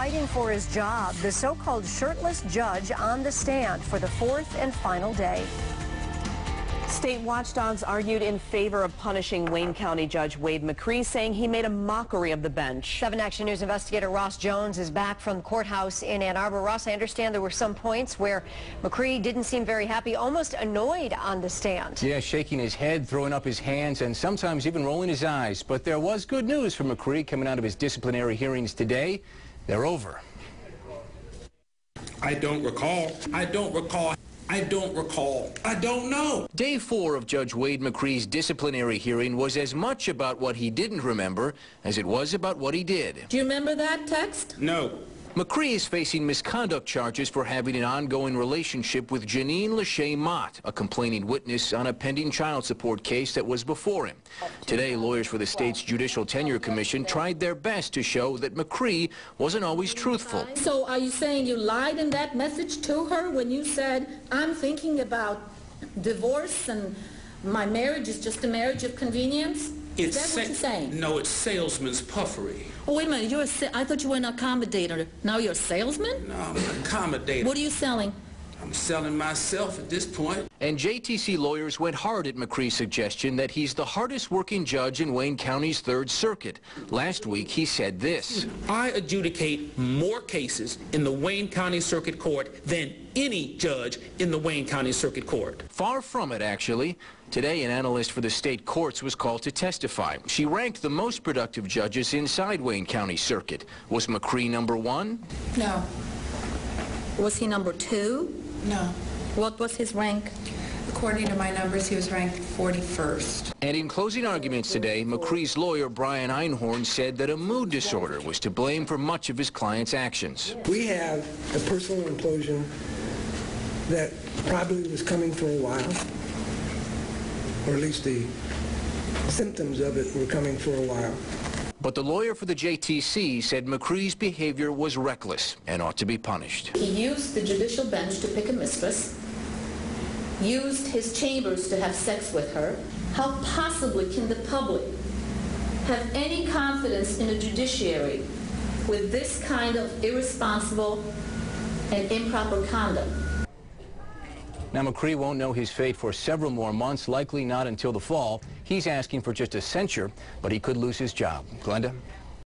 fighting for his job. The so-called shirtless judge on the stand for the fourth and final day. State watchdogs argued in favor of punishing Wayne County Judge Wade McCree, saying he made a mockery of the bench. 7 Action News investigator Ross Jones is back from the courthouse in Ann Arbor. Ross, I understand there were some points where McCree didn't seem very happy, almost annoyed on the stand. Yeah, shaking his head, throwing up his hands, and sometimes even rolling his eyes. But there was good news for McCree coming out of his disciplinary hearings today. They're over. I don't recall. I don't know. Day 4 of Judge Wade McCree's disciplinary hearing was as much about what he didn't remember as it was about what he did. Do you remember that text? No. McCree is facing misconduct charges for having an ongoing relationship with Janine Lachey Mott, a complaining witness on a pending child support case that was before him. Today, lawyers for the state's Judicial Tenure Commission tried their best to show that McCree wasn't always truthful. So are you saying you lied in that message to her when you said, I'm thinking about divorce and my marriage is just a marriage of convenience? Is that what you're saying? No, it's salesman's puffery. Oh, wait a minute. I thought you were an accommodator. Now you're a salesman? No, I'm an accommodator. What are you selling? I'm selling myself at this point. And JTC lawyers went hard at McCree's suggestion that he's the hardest working judge in Wayne County's 3rd Circuit. Last week, he said this. I adjudicate more cases in the Wayne County Circuit Court than any judge in the Wayne County Circuit Court. Far from it, actually. Today, an analyst for the state courts was called to testify. She ranked the most productive judges inside Wayne County Circuit. Was McCree number 1? No. Was he number 2? No. What was his rank? According to my numbers, he was ranked 41st. And in closing arguments today, McCree's lawyer, Brian Einhorn, said that a mood disorder was to blame for much of his client's actions. We have a personal implosion that probably was coming for a while, or at least the symptoms of it were coming for a while. But the lawyer for the JTC said McCree's behavior was reckless and ought to be punished. He used the judicial bench to pick a mistress, used his chambers to have sex with her. How possibly can the public have any confidence in a judiciary with this kind of irresponsible and improper conduct? Now, McCree won't know his fate for several more months, likely not until the fall. He's asking for just a censure, but he could lose his job. Glenda?